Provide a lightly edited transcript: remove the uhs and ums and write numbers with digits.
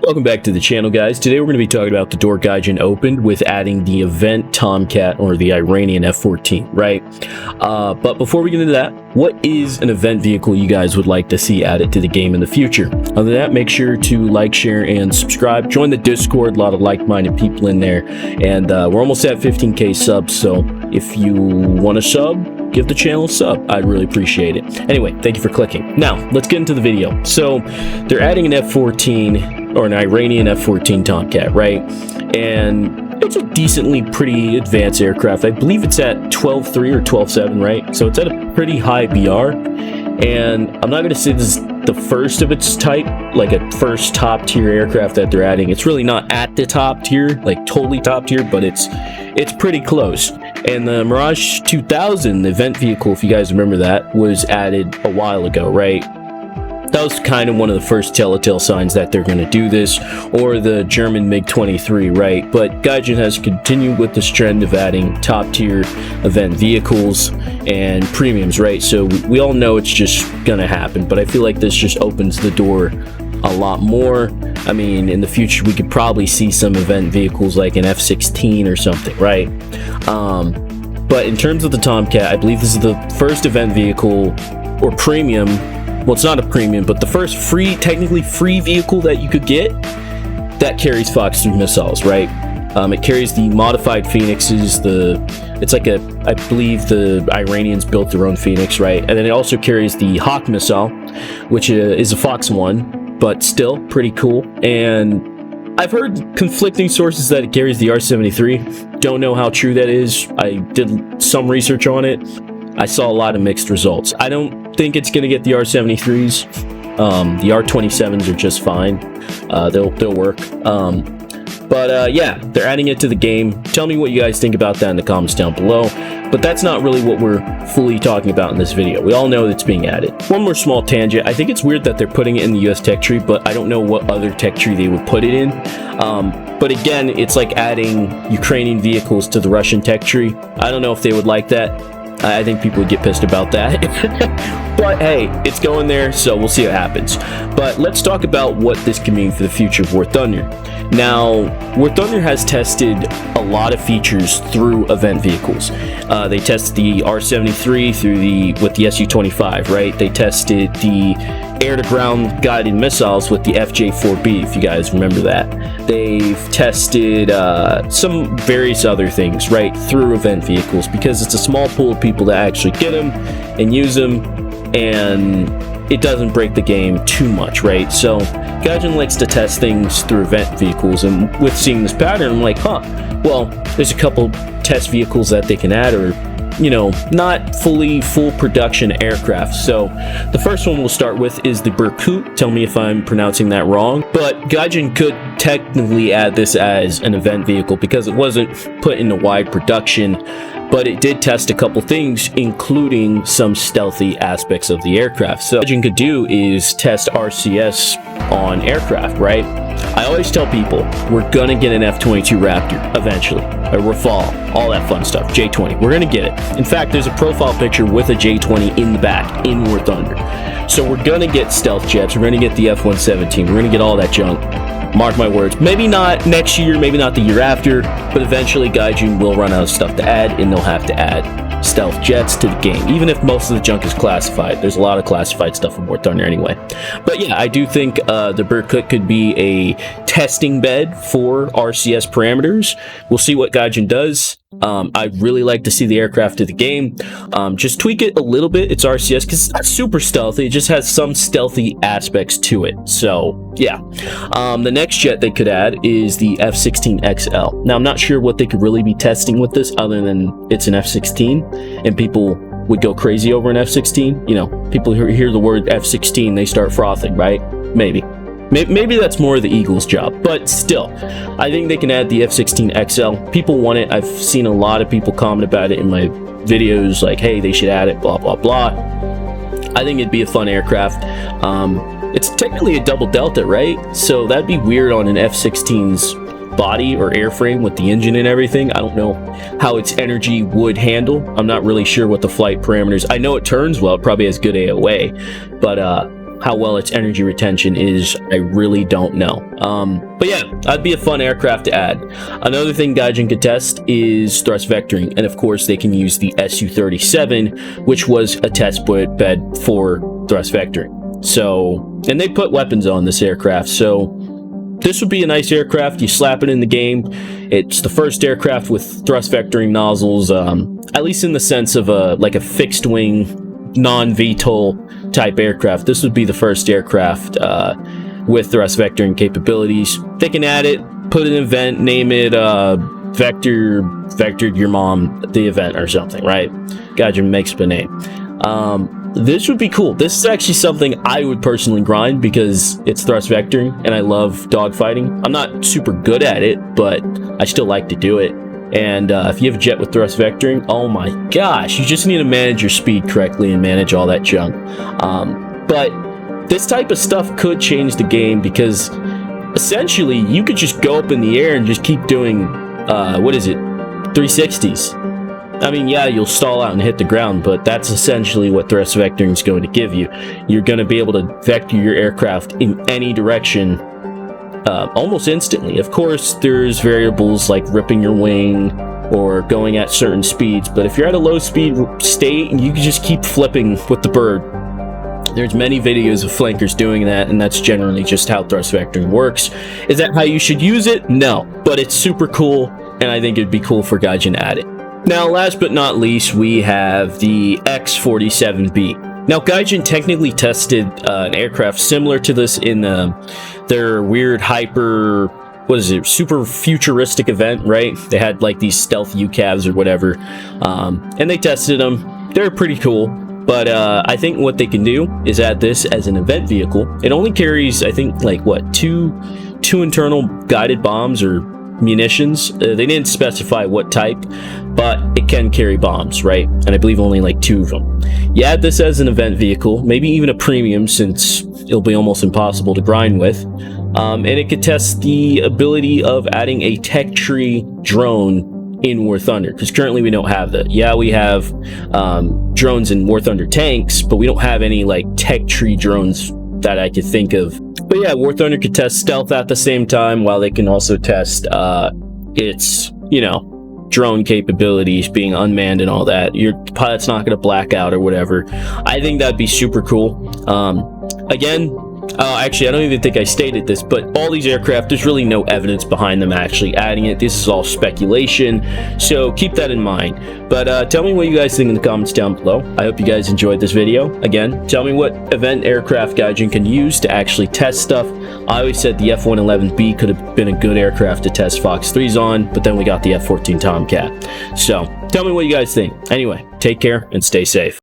Welcome back to the channel, guys. Today we're going to be talking about the door Gaijin opened with adding the event Tomcat, or the Iranian F-14, right? But before we get into that, what is an event vehicle you guys would like to see added to the game in the future? Other than that, make sure to like, share, and subscribe. Join the Discord, a lot of like-minded people in there. And we're almost at 15K subs, so if you want to sub, give the channel a sub. I'd really appreciate it. Anyway, thank you for clicking. Now, let's get into the video. So, they're adding an F-14, or an Iranian F-14 Tomcat, right? And it's a decently pretty advanced aircraft. I believe it's at 12.3 or 12.7, right? So it's at a pretty high BR. And I'm not going to say this is the first of its type, like a first top tier aircraft that they're adding. It's really not at the top tier, like totally top tier, but it's pretty close. And the Mirage 2000, the event vehicle, if you guys remember that, was added a while ago, right? That was kind of one of the first telltale signs that they're going to do this, or the German MiG-23, right? But Gaijin has continued with this trend of adding top-tier event vehicles and premiums, right? So we all know it's just going to happen, but I feel like this just opens the door a lot more. I mean, in the future, we could probably see some event vehicles like an F-16 or something, right? But in terms of the Tomcat, I believe this is the first event vehicle or premium. Well, it's not a premium, but the first technically free vehicle that you could get that carries Fox 3 missiles, right? It carries the modified Phoenixes. It's like I believe the Iranians built their own Phoenix, right? And then it also carries the Hawk missile, which is a Fox 1, but still pretty cool. And I've heard conflicting sources that it carries the R-73. Don't know how true that is. I did some research on it. I saw a lot of mixed results. I don't think it's going to get the R-73s. The R-27s are just fine. They'll work. Yeah, they're adding it to the game. Tell me what you guys think about that in the comments down below. But that's not really what we're fully talking about in this video. We all know it's being added. One more small tangent. I think it's weird that they're putting it in the US tech tree, but I don't know what other tech tree they would put it in. But again, it's like adding Ukrainian vehicles to the Russian tech tree. I don't know if they would like that. I think people would get pissed about that. But hey, it's going there, so we'll see what happens. But let's talk about what this can mean for the future of WarThunder. Now, WarThunder has tested a lot of features through event vehicles. They tested the R-73 with the Su-25, right? They tested the air-to-ground guided missiles with the FJ-4B, if you guys remember that. They've tested some various other things, right, through event vehicles, because it's a small pool of people that actually get them and use them, and it doesn't break the game too much, right? So Gaijin likes to test things through event vehicles, and with seeing this pattern, I'm like, well, there's a couple test vehicles that they can add, or not full production aircraft. So the first one we'll start with is the Burut. Tell me if I'm pronouncing that wrong, but Gaijin could technically add this as an event vehicle because it wasn't put into wide production, but it did test a couple things, including some stealthy aspects of the aircraft. So what Gaijin could do is test RCS on aircraft, right? I always tell people, we're gonna get an F-22 Raptor eventually, or Rafale, all that fun stuff, J-20, we're gonna get it. In fact, there's a profile picture with a J-20 in the back, in WarThunder. So we're gonna get stealth jets, we're gonna get the F-117, we're gonna get all that junk. Mark my words, maybe not next year, maybe not the year after, but eventually Gaijin will run out of stuff to add, and they'll have to add stealth jets to the game, even if most of the junk is classified. There's a lot of classified stuff in WarThunder anyway. But yeah, I do think the Burut could be a testing bed for RCS parameters. We'll see what Gaijin does. I'd really like to see the aircraft to the game. Just tweak it a little bit. It's RCS because it's not super stealthy. It just has some stealthy aspects to it. So yeah. The next jet they could add is the F-16XL. Now I'm not sure what they could really be testing with this other than it's an F-16 and people would go crazy over an F-16. People who hear the word F-16, they start frothing, right? Maybe that's more of the Eagles' job, but still, I think they can add the F-16XL. People want it. I've seen a lot of people comment about it in my videos, like, hey, they should add it, blah, blah, blah. I think it'd be a fun aircraft. It's technically a double delta, right? So that'd be weird on an F-16's body or airframe with the engine and everything. I don't know how its energy would handle. I'm not really sure what the flight parameters. I know it turns well. It probably has good AOA, but how well its energy retention is, I really don't know. But yeah, that'd be a fun aircraft to add. Another thing Gaijin could test is thrust vectoring, and of course they can use the Su-37, which was a test bed for thrust vectoring. So, and they put weapons on this aircraft, so this would be a nice aircraft. You slap it in the game. It's the first aircraft with thrust vectoring nozzles, at least in the sense of like a fixed wing, non-VTOL type aircraft. This would be the first aircraft with thrust vectoring capabilities. They can add it, put an event, name it vectored your mom the event or something, right? Gaijin makes up a name. This would be cool. This is actually something I would personally grind because it's thrust vectoring and I love dogfighting. I'm not super good at it, but I still like to do it. And if you have a jet with thrust vectoring, oh my gosh, you just need to manage your speed correctly and manage all that junk. But this type of stuff could change the game because essentially you could just go up in the air and just keep doing, 360s. I mean, yeah, you'll stall out and hit the ground, but that's essentially what thrust vectoring is going to give you. You're going to be able to vector your aircraft in any direction almost instantly. Of course, there's variables like ripping your wing or going at certain speeds, but if you're at a low speed state, you can just keep flipping with the bird. There's many videos of flankers doing that, and that's generally just how thrust vectoring works. Is that how you should use it? No, but it's super cool, and I think it'd be cool for Gaijin to add it. Now, last but not least, we have the X-47B. Now, Gaijin technically tested an aircraft similar to this in their weird super futuristic event, right? They had like these stealth UCAVs or whatever, and they tested them. They're pretty cool, but I think what they can do is add this as an event vehicle. It only carries, I think, like what, two internal guided bombs or munitions. They didn't specify what type, but it can carry bombs, right? And I believe only like 2 of them. You add this as an event vehicle, maybe even a premium, since it'll be almost impossible to grind with, and it could test the ability of adding a tech tree drone in WarThunder, because currently we don't have that. Yeah, we have drones in WarThunder tanks, but we don't have any like tech tree drones that I could think of. But yeah, WarThunder could test stealth at the same time, while they can also test its, drone capabilities, being unmanned and all that. Your pilot's not going to black out or whatever. I think that'd be super cool. Again, actually, I don't even think I stated this, but all these aircraft, there's really no evidence behind them actually adding it. This is all speculation, so keep that in mind. But tell me what you guys think in the comments down below. I hope you guys enjoyed this video. Again, tell me what event aircraft Gaijin can use to actually test stuff. I always said the F-111B could have been a good aircraft to test Fox 3s on, but then we got the F-14 Tomcat. So tell me what you guys think. Anyway, take care and stay safe.